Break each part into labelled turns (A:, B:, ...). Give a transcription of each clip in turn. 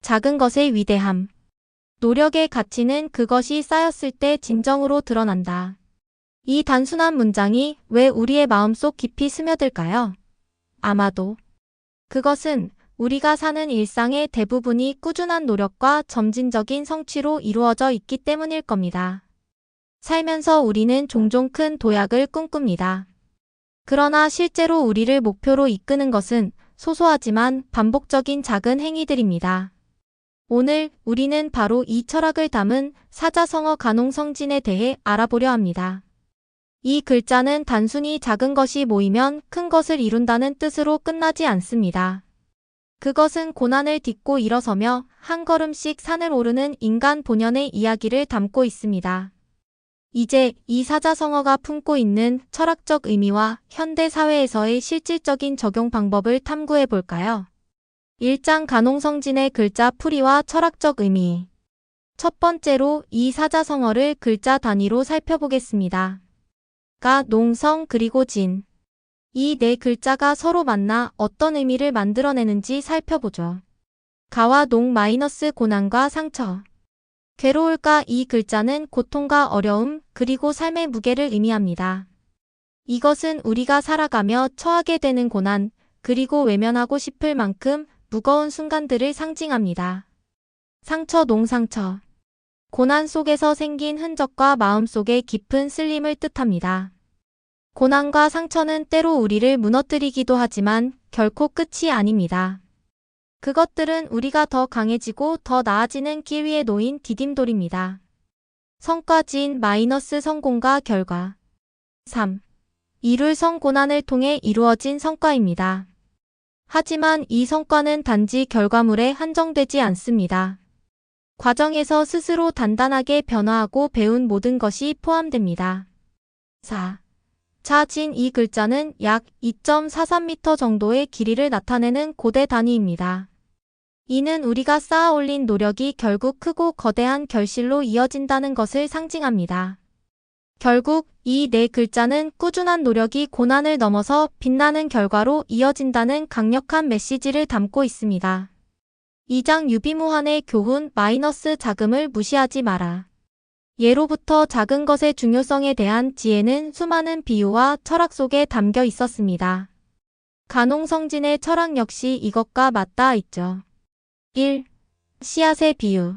A: 작은 것의 위대함. 노력의 가치는 그것이 쌓였을 때 진정으로 드러난다. 이 단순한 문장이 왜 우리의 마음속 깊이 스며들까요? 아마도 그것은 우리가 사는 일상의 대부분이 꾸준한 노력과 점진적인 성취로 이루어져 있기 때문일 겁니다. 살면서 우리는 종종 큰 도약을 꿈꿉니다. 그러나 실제로 우리를 목표로 이끄는 것은 소소하지만 반복적인 작은 행위들입니다. 오늘 우리는 바로 이 철학을 담은 사자성어 간홍성진에 대해 알아보려 합니다. 이 글자는 단순히 작은 것이 모이면 큰 것을 이룬다는 뜻으로 끝나지 않습니다. 그것은 고난을 딛고 일어서며 한 걸음씩 산을 오르는 인간 본연의 이야기를 담고 있습니다. 이제 이 사자성어가 품고 있는 철학적 의미와 현대 사회에서의 실질적인 적용 방법을 탐구해 볼까요? 1장 간홍성진의 글자 풀이와 철학적 의미. 첫 번째로 이 사자성어를 글자 단위로 살펴보겠습니다. 가, 농, 성, 그리고 진. 이 네 글자가 서로 만나 어떤 의미를 만들어내는지 살펴보죠. 가와 농 마이너스 고난과 상처. 괴로울까 이 글자는 고통과 어려움 그리고 삶의 무게를 의미합니다. 이것은 우리가 살아가며 처하게 되는 고난 그리고 외면하고 싶을 만큼 무거운 순간들을 상징합니다. 상처 농상처. 고난 속에서 생긴 흔적과 마음속의 깊은 쓸림을 뜻합니다. 고난과 상처는 때로 우리를 무너뜨리기도 하지만 결코 끝이 아닙니다. 그것들은 우리가 더 강해지고 더 나아지는 길 위에 놓인 디딤돌입니다. 성과진 마이너스 성공과 결과. 3. 이룰 성고난을 통해 이루어진 성과입니다. 하지만 이 성과는 단지 결과물에 한정되지 않습니다. 과정에서 스스로 단단하게 변화하고 배운 모든 것이 포함됩니다. 4. 자진 이 글자는 약 2.43m 정도의 길이를 나타내는 고대 단위입니다. 이는 우리가 쌓아 올린 노력이 결국 크고 거대한 결실로 이어진다는 것을 상징합니다. 결국 이 네 글자는 꾸준한 노력이 고난을 넘어서 빛나는 결과로 이어진다는 강력한 메시지를 담고 있습니다. 2장 유비무환의 교훈 마이너스 자금을 무시하지 마라. 예로부터 작은 것의 중요성에 대한 지혜는 수많은 비유와 철학 속에 담겨 있었습니다. 간홍성진의 철학 역시 이것과 맞닿아 있죠. 1. 씨앗의 비유.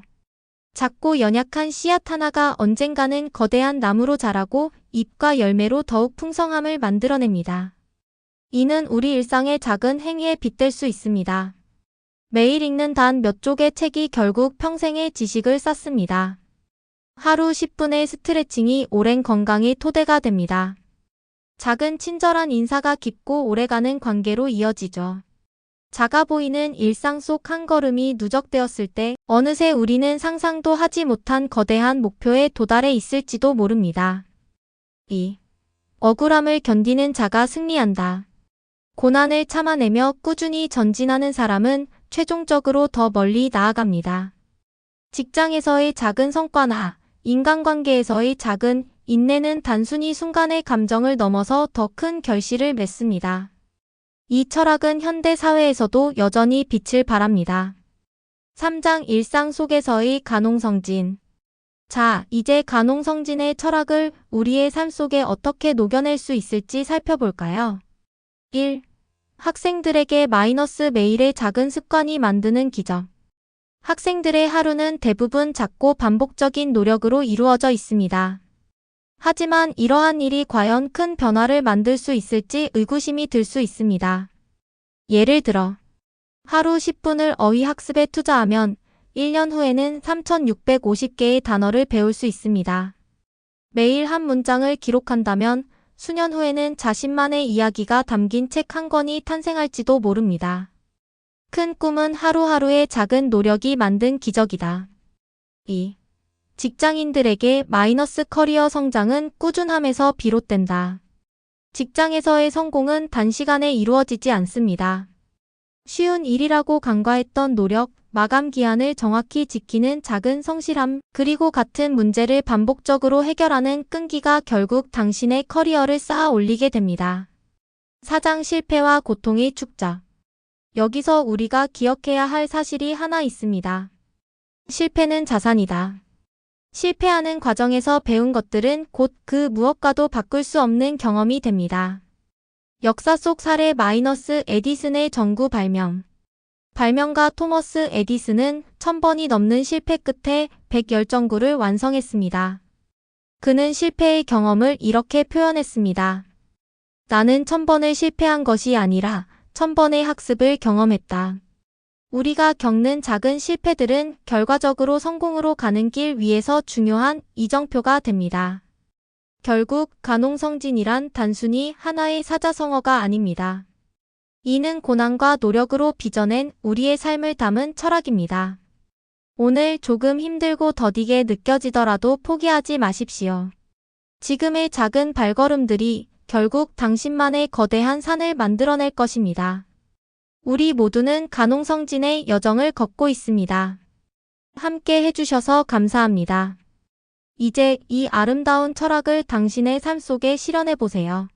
A: 작고 연약한 씨앗 하나가 언젠가는 거대한 나무로 자라고 잎과 열매로 더욱 풍성함을 만들어냅니다. 이는 우리 일상의 작은 행위에 빗댈 수 있습니다. 매일 읽는 단 몇 쪽의 책이 결국 평생의 지식을 쌓습니다. 하루 10분의 스트레칭이 오랜 건강의 토대가 됩니다. 작은 친절한 인사가 깊고 오래가는 관계로 이어지죠. 작아 보이는 일상 속 한 걸음이 누적되었을 때 어느새 우리는 상상도 하지 못한 거대한 목표에 도달해 있을지도 모릅니다. 2. 억울함을 견디는 자가 승리한다. 고난을 참아내며 꾸준히 전진하는 사람은 최종적으로 더 멀리 나아갑니다. 직장에서의 작은 성과나 인간관계에서의 작은 인내는 단순히 순간의 감정을 넘어서 더 큰 결실을 맺습니다. 이 철학은 현대 사회에서도 여전히 빛을 발합니다. 3장 일상 속에서의 간홍성진. 자, 이제 간홍성진의 철학을 우리의 삶 속에 어떻게 녹여낼 수 있을지 살펴볼까요? 1. 학생들에게 마이너스 매일의 작은 습관이 만드는 기적. 학생들의 하루는 대부분 작고 반복적인 노력으로 이루어져 있습니다. 하지만 이러한 일이 과연 큰 변화를 만들 수 있을지 의구심이 들 수 있습니다. 예를 들어, 하루 10분을 어휘 학습에 투자하면 1년 후에는 3,650개의 단어를 배울 수 있습니다. 매일 한 문장을 기록한다면 수년 후에는 자신만의 이야기가 담긴 책 한 권이 탄생할지도 모릅니다. 큰 꿈은 하루하루의 작은 노력이 만든 기적이다. 2. 직장인들에게 마이너스 커리어 성장은 꾸준함에서 비롯된다. 직장에서의 성공은 단시간에 이루어지지 않습니다. 쉬운 일이라고 간과했던 노력, 마감 기한을 정확히 지키는 작은 성실함, 그리고 같은 문제를 반복적으로 해결하는 끈기가 결국 당신의 커리어를 쌓아 올리게 됩니다. 4장 실패와 고통의 축적. 여기서 우리가 기억해야 할 사실이 하나 있습니다. 실패는 자산이다. 실패하는 과정에서 배운 것들은 곧 그 무엇과도 바꿀 수 없는 경험이 됩니다. 역사 속 사례 마이너스 에디슨의 전구 발명. 발명가 토머스 에디슨은 1000번이 넘는 실패 끝에 110전구를 완성했습니다. 그는 실패의 경험을 이렇게 표현했습니다. 나는 1000번을 실패한 것이 아니라 1000번의 학습을 경험했다. 우리가 겪는 작은 실패들은 결과적으로 성공으로 가는 길 위에서 중요한 이정표가 됩니다. 결국 가농성진이란 단순히 하나의 사자성어가 아닙니다. 이는 고난과 노력으로 빚어낸 우리의 삶을 담은 철학입니다. 오늘 조금 힘들고 더디게 느껴지더라도 포기하지 마십시오. 지금의 작은 발걸음들이 결국 당신만의 거대한 산을 만들어낼 것입니다. 우리 모두는 가농성진의 여정을 걷고 있습니다. 함께 해주셔서 감사합니다. 이제 이 아름다운 철학을 당신의 삶 속에 실현해 보세요.